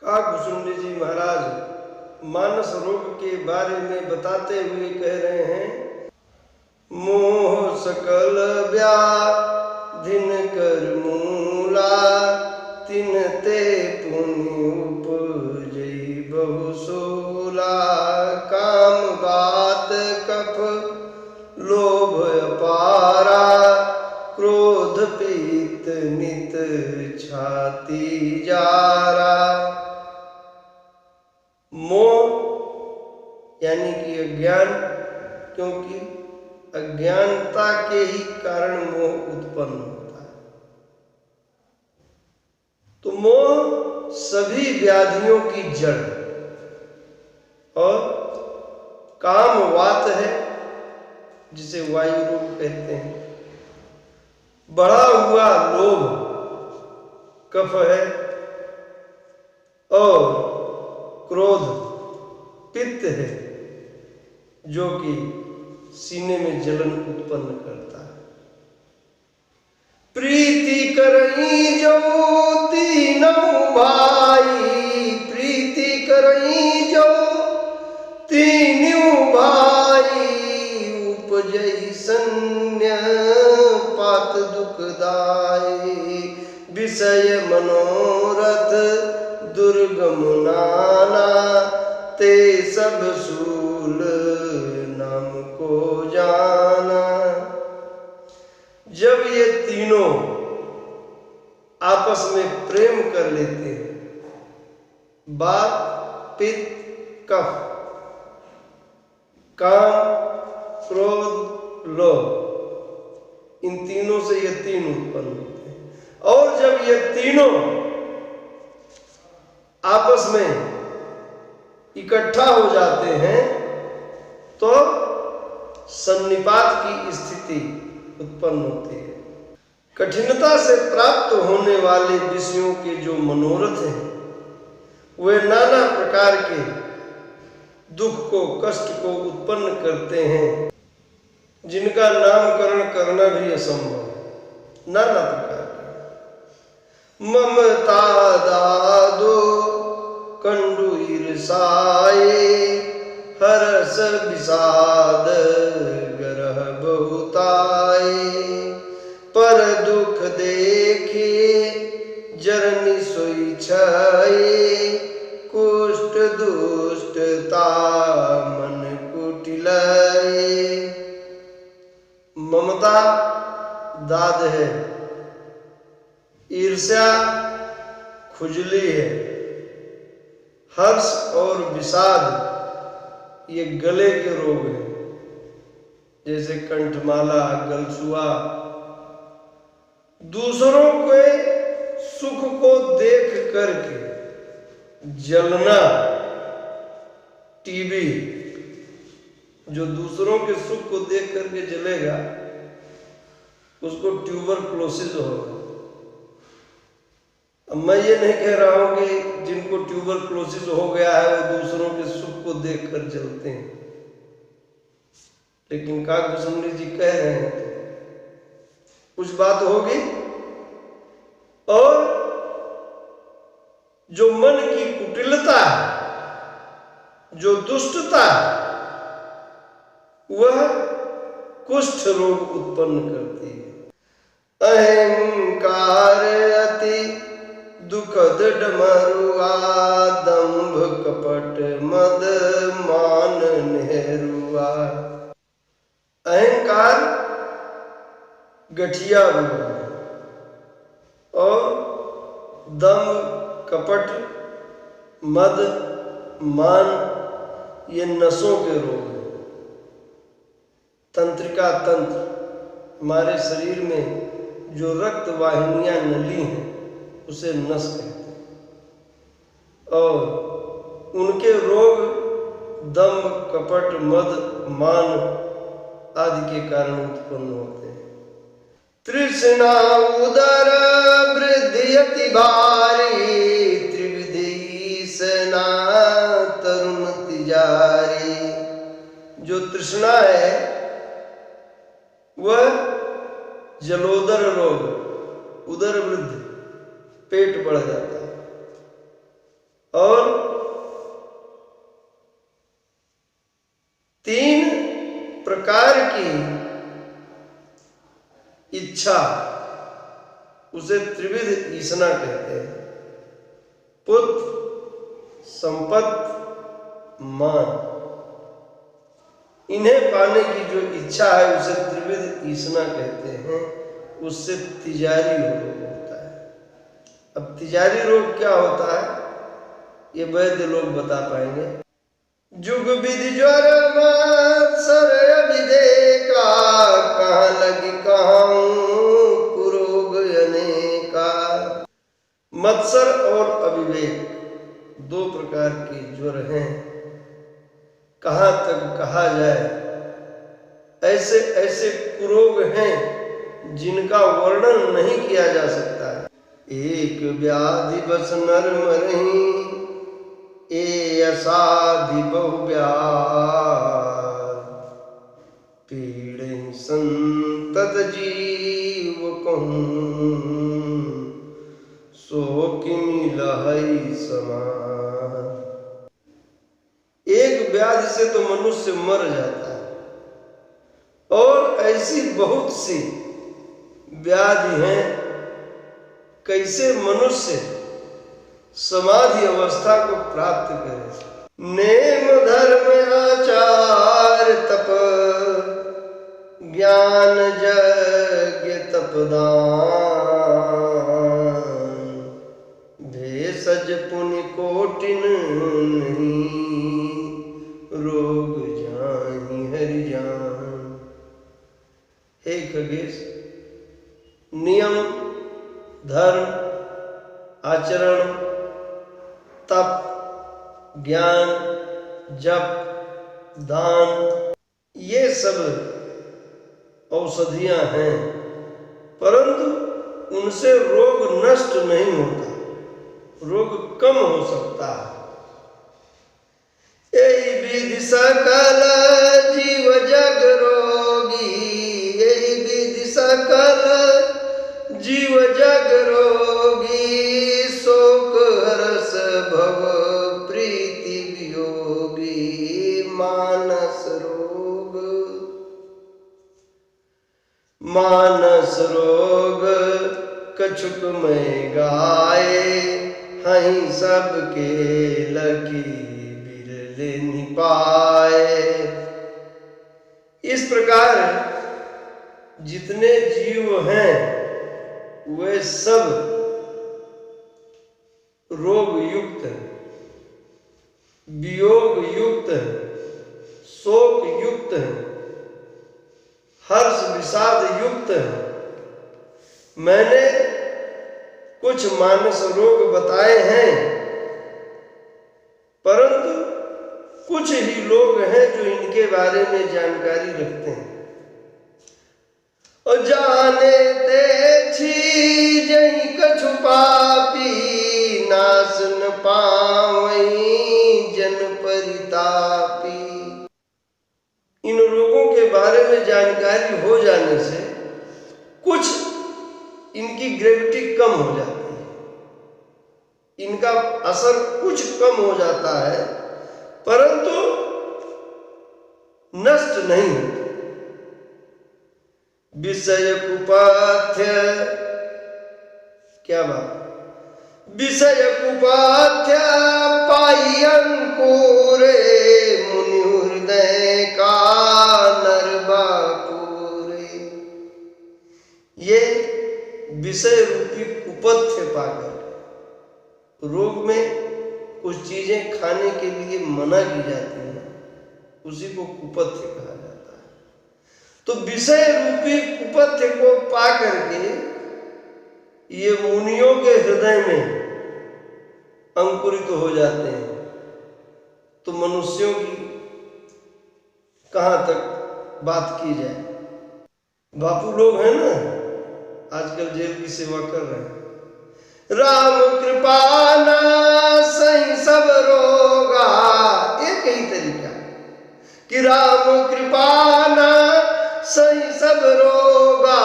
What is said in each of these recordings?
काकभूषुंडी जी महाराज मानस रोग के बारे में बताते हुए कह रहे हैं, मोह सकल व्याधिन कर मूला, तिन ते पुण्य उपजई बहु सोला। काम बात कफ लोभ अपारा, क्रोध पीत नित छाती जारा। मोह यानी कि अज्ञान, क्योंकि अज्ञानता के ही कारण मोह उत्पन्न होता है। तो मोह सभी व्याधियों की जड़ और काम वात है, जिसे वायु रोग कहते हैं। बढ़ा हुआ लोभ कफ है और क्रोध पित्त है, जो कि सीने में जलन उत्पन्न करता है। प्रीति करई जो तीनों भाई, प्रीति करई जो तीनों भाई, उपजई सन्य पात दुखदाई। विषय मनोरथ दुर्गम नाना, ते सब सूल नाम को जाना। जब ये तीनों आपस में प्रेम कर लेते हैं, वात पित्त कफ, काम क्रोध लोभ, इन तीनों से ये तीन उत्पन्न होते हैं। और जब ये तीनों आपस में इकट्ठा हो जाते हैं तो सन्निपात की स्थिति उत्पन्न होती है। कठिनता से प्राप्त होने वाले विषयों के जो मनोरथ हैं, वे नाना प्रकार के दुख को कष्ट को उत्पन्न करते हैं, जिनका नामकरण करना भी असंभव है। नाना प्रकार के ममता दादो कंडु ईर्षाए, हरस विषाद गरह बहुताए। पर दुख देखे जरनी सोई छाए, कुष्ठ दुष्टता मन कुटिलाए। ममता दाद है, ईर्ष्या खुजली है, हर्ष और विषाद ये गले के रोग हैं, जैसे कंठमाला गलसुआ। दूसरों के सुख को देख करके जलना, टीबी, जो दूसरों के सुख को देख करके जलेगा उसको ट्यूबरक्लोसिस होगा। अब मैं ये नहीं कह रहा हूं कि जिनको ट्यूबरक्लोसिस हो गया है वो दूसरों के सुख को देखकर जलते हैं, लेकिन काकभूषुंडी जी कह रहे हैं कुछ बात होगी। और जो मन की कुटिलता है, जो दुष्टता है, वह कुष्ठ रोग उत्पन्न करती है। अहंकार अति दुखद डमरुआ, दंभ कपट मद मान नेहरुआ। अहंकार गठिया रोग है और दंभ कपट मद मान ये नसों के रोग हैं। तंत्रिका तंत्र, हमारे शरीर में जो रक्त वाहिनियां नली हैं उसे नस कहते हैं, और उनके रोग दंभ कपट मद मान आदि के कारण उत्पन्न होते हैं। तृष्णा उदर वृद्धि अति भारी, त्रिविधि सना तरुण तिजारी। जो तृष्णा है वह जलोदर रोग, उदर वृद्धि, पेट बढ़ जाता है, उसे त्रिविध ईसना कहते हैं। पुत्र, संपत्ति, मान, इन्हें पाने की जो इच्छा है उसे त्रिविध ईसना कहते हैं। उससे तिजारी रोग होता है। अब तिजारी रोग क्या होता है ये वैद्य लोग बता पाएंगे। जुग विधि ज्वर मत्सर अभिदेखा, कहाँ लगी कहाँ कुरोग अनेका। मत्सर और अविवेक दो प्रकार के ज्वर हैं। कहाँ तक कहा जाए, ऐसे ऐसे कुरोग हैं जिनका वर्णन नहीं किया जा सकता है। एक व्याधि बस नर मरहि, ए असाधि बहु व्याध। पीड़हि संतत जीव कहूँ, सो किमि लहै समान। एक व्याधि से तो मनुष्य मर जाता है और ऐसी बहुत सी व्याधि हैं। कैसे मनुष्य समाधि अवस्था को प्राप्त करे। नेम धर्म आचार तप, ज्ञान यज्ञ तपदान। भेषज पुण्य कोटिन नहीं, रोग जाहि हरि जान। हे खगेश, नियम, धर्म, आचरण, तप, ज्ञान, जप, दान, ये सब औषधियां हैं, परंतु उनसे रोग नष्ट नहीं होता, रोग कम हो सकता है। यही विधि सकल जीव जग रोगी, यही विधि सकल जीव जग रोगी। शोक हरस भव प्रीति वियोगी, मानस रोग, मानस रोग कछुक में गाए। हहीं सबके लगी बिरले निपाए। इस प्रकार जितने जीव हैं वे सब रोग युक्त हैं, वियोग युक्त हैं, शोक युक्त हैं, हर्ष विषाद युक्त हैं। मैंने कुछ मानस रोग बताए हैं, परंतु कुछ ही लोग हैं जो इनके बारे में जानकारी रखते हैं। और जाने ते छी जही कछु पापी, नाश न पावई जन परितापी। इन रोगों के बारे में जानकारी हो जाने से कुछ इनकी ग्रेविटी कम हो जाती है, इनका असर कुछ कम हो जाता है, परंतु नष्ट नहीं होता। विषय कुपाथ्य, क्या बात, विषय कुपाथ्य पाई अंकुरे। मुनि हृदय का नरबापुरे। ये विषय रूपी कुपथ्य पाकर रोग में कुछ चीजें खाने के लिए मना की जाती हैं, उसी को कुपथ्य कहा जाता है। तो विषय रूपी कुपथ्य को पा करके ये मुनियों के हृदय में अंकुरित हो जाते हैं। तो मनुष्यों की कहाँ तक बात की जाए। बापू लोग हैं ना, आजकल जेल की सेवा कर रहे हैं। राम कृपा नासहि सब रोगा, एक ही तरीका कि राम कृपा नासहि सब रोगा।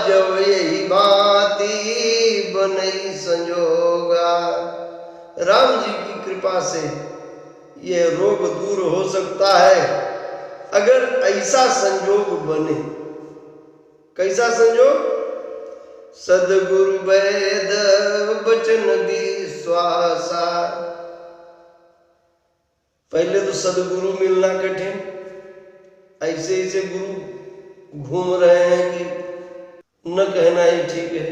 जब यही भांति बनई संजोगा। राम जी की कृपा से यह रोग दूर हो सकता है अगर ऐसा संजोग बने। कैसा संजोग? सदगुरु वैद बचन विश्वासा। पहले तो सदगुरु मिलना कठिन, ऐसे ऐसे गुरु घूम रहे हैं कि न कहना ही ठीक है।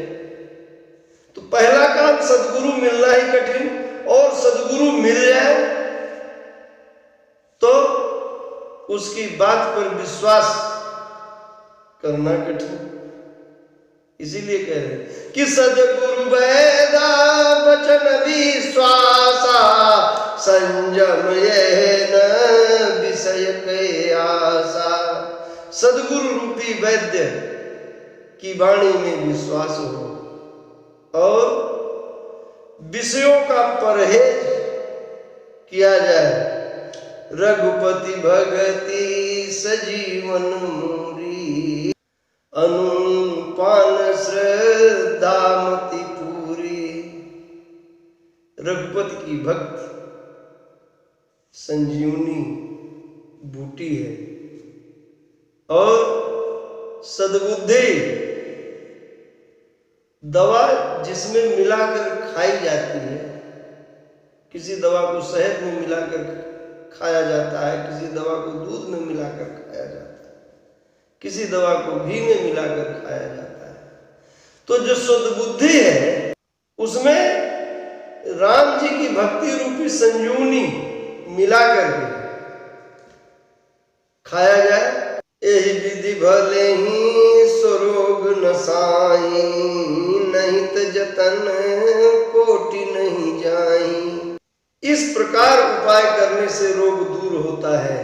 तो पहला काम सदगुरु मिलना ही कठिन, और सदगुरु मिल जाए तो उसकी बात पर विश्वास करना कठिन। इसीलिए कह रहे हैं कि सदगुरु वैदा वचन विश्वासा, संयम यह न विषय के आशा। सदगुरु रूपी वैद्य की वाणी में विश्वास हो और विषयों का परहेज किया जाए। रघुपति भगति सजीवन मूरी, अनुपान श्रद्धा मति पूरी। रघुपति की भक्ति संजीवनी बूटी है और सद्बुद्धि दवा जिसमें मिलाकर खाई जाती है। किसी दवा को शहद में मिलाकर खाया जाता है, किसी दवा को दूध में मिलाकर खाया जाता है, किसी दवा को घी में मिलाकर खाया जाता है। तो जो सद्बुद्धि है उसमें राम जी की भक्ति रूपी संजीवनी मिलाकर के खाया जाए। यही विधि भले ही स्वरोग नसाई, नहीं तो जतन कोटि नहीं जाई। इस प्रकार उपाय करने से रोग दूर होता है।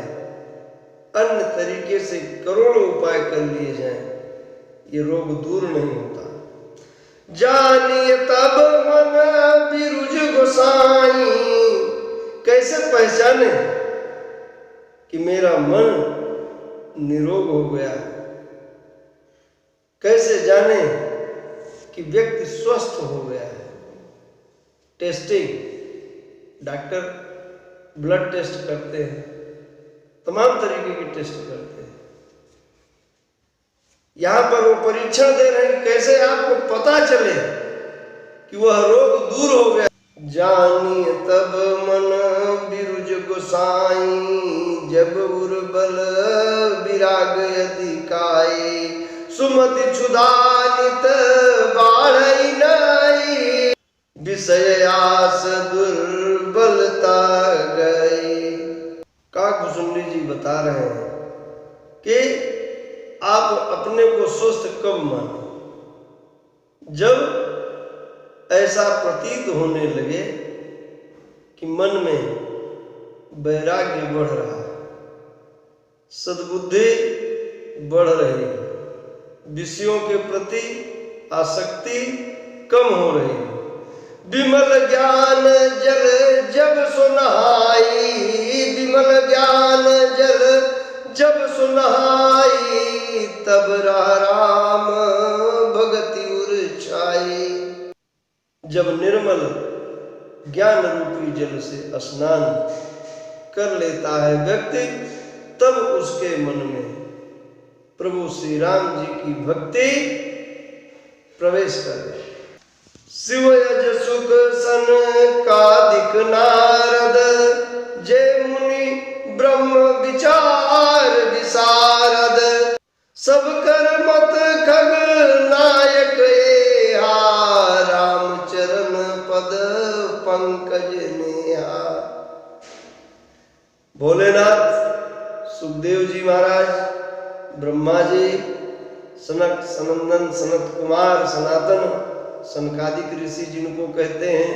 अन्य तरीके से करोड़ों उपाय कर लिए जाएं, ये रोग दूर नहीं होता। जानिए तब मन बिरुज गोसाई, कैसे पहचाने कि मेरा मन निरोग हो गया? कैसे जाने कि व्यक्ति स्वस्थ हो गया है? टेस्टिंग, डॉक्टर ब्लड टेस्ट करते हैं, तमाम तरीके की टेस्ट करते हैं। यहां पर वो परीक्षण दे रहे हैं कैसे आपको पता चले कि वह रोग दूर हो गया। जानिए तब मन बिरुज गोसाई, जब उर्बल विराग अधिकाई। सुमति क्षुधानित बाढ़ई नाई, विषय आस दुर्बलता गई। काकभूषुंडी जी बता रहे हैं कि आप अपने को स्वस्थ कब माने? जब ऐसा प्रतीत होने लगे कि मन में वैराग्य बढ़ रहा है, सद्बुद्धि बढ़ रही है, विषयों के प्रति आसक्ति कम हो रही है। विमल ज्ञान जल जब सुनहाई, विमल ज्ञान जल जब सुनहाई, तब राम भगति उर छाई। जब निर्मल ज्ञान रूपी जल से स्नान कर लेता है व्यक्ति, तब उसके मन में प्रभु श्री राम जी की भक्ति प्रवेश करे। शिव यज सुख सन कादिक नारद, जय मुनि ब्रह्म विचार विशारद। सब कर मत खग नायक एहा, राम चरण पद पंकज नेहा। भोलेनाथ, सुखदेव जी महाराज, ब्रह्मा जी, सनक सनंदन, सनत कुमार, सनातन, सनकादिक ऋषि जिनको कहते हैं,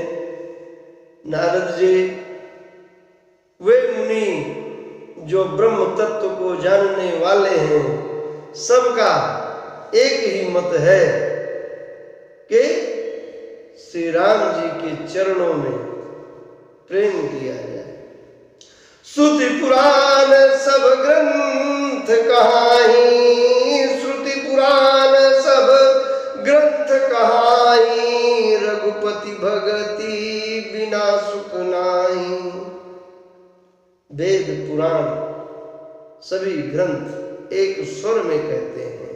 नारद जी, वे मुनि जो ब्रह्म तत्व को जानने वाले हैं, सबका एक ही मत है कि श्री राम जी के चरणों में प्रेम किया जाए। श्रुति पुराण सब ग्रंथ कहाई, श्रुति पुराण सब ग्रंथ कहाई, रघुपति भगति बिना सुख नाई। वेद पुराण सभी ग्रंथ एक स्वर में कहते हैं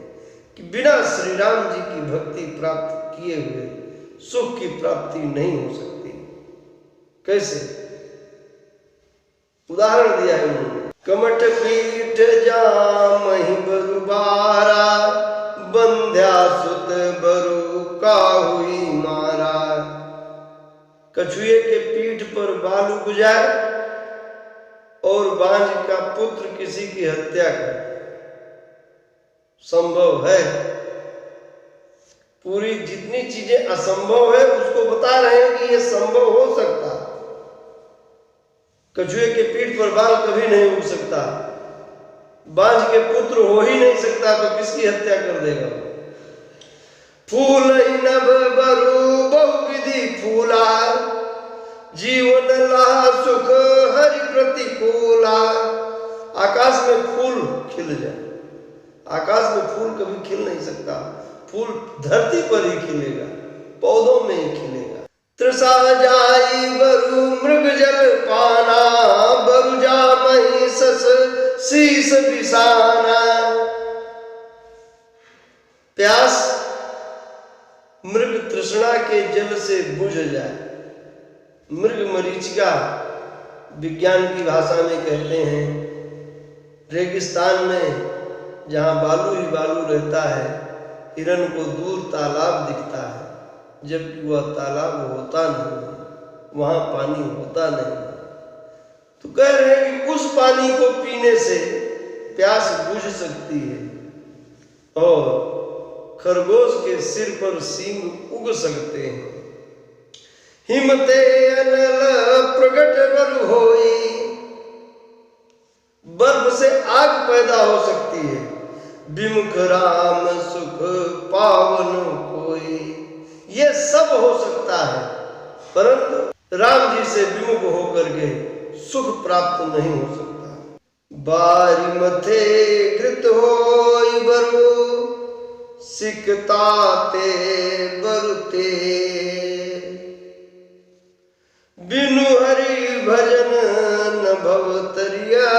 कि बिना श्री राम जी की भक्ति प्राप्त किए हुए सुख की प्राप्ति नहीं हो सकती। कैसे? उदाहरण दिया है उन्होंने। कमठ पीठ जामहि बरु बारा, बंध्या सुत बरु काहुई मारा। कछुए के पीठ पर बालू गुजाए और बांझ का पुत्र किसी की हत्या करे, संभव है? पूरी जितनी चीजें असंभव है उसको बता रहे हैं कि ये संभव हो सकता। कछुए के पीठ पर बाल कभी नहीं उग सकता, बांझ के पुत्र हो ही नहीं सकता, तो किसकी हत्या कर देगा? फूल ही नभ बरु बहुविधि फूला, जीवन ला सुख हरि प्रतिकूला। आकाश में फूल खिल जाए, आकाश में फूल कभी खिल नहीं सकता, फूल धरती पर ही खिलेगा, पौधों में ही खिलेगा। तृषा जाई बरु मृग जल पाना, बरु जामहि सस शीस बिसाना। प्यास मृग तृष्णा के जल से बुझ जाए। मृग मरीचिका विज्ञान की भाषा में कहते हैं, रेगिस्तान में जहां बालू ही बालू रहता है, हिरण को दूर तालाब दिखता है, जबकि वह तालाब होता नहीं, वहां पानी होता नहीं। तो कह रहे हैं कि उस पानी को पीने से प्यास बुझ सकती है और खरगोश के सिर पर सींग उग सकते हैं। हिमते अनल प्रगट बरु होई, बर्फ से आग पैदा हो सकती है। विमुख राम सुख पावन कोई, ये सब हो सकता है, परंतु राम जी से विमुख होकर के सुख प्राप्त नहीं हो सकता। बारी मथे घृत होई बरु, सिकताते बरुते। बिनु हरि भजन न भवतरिया,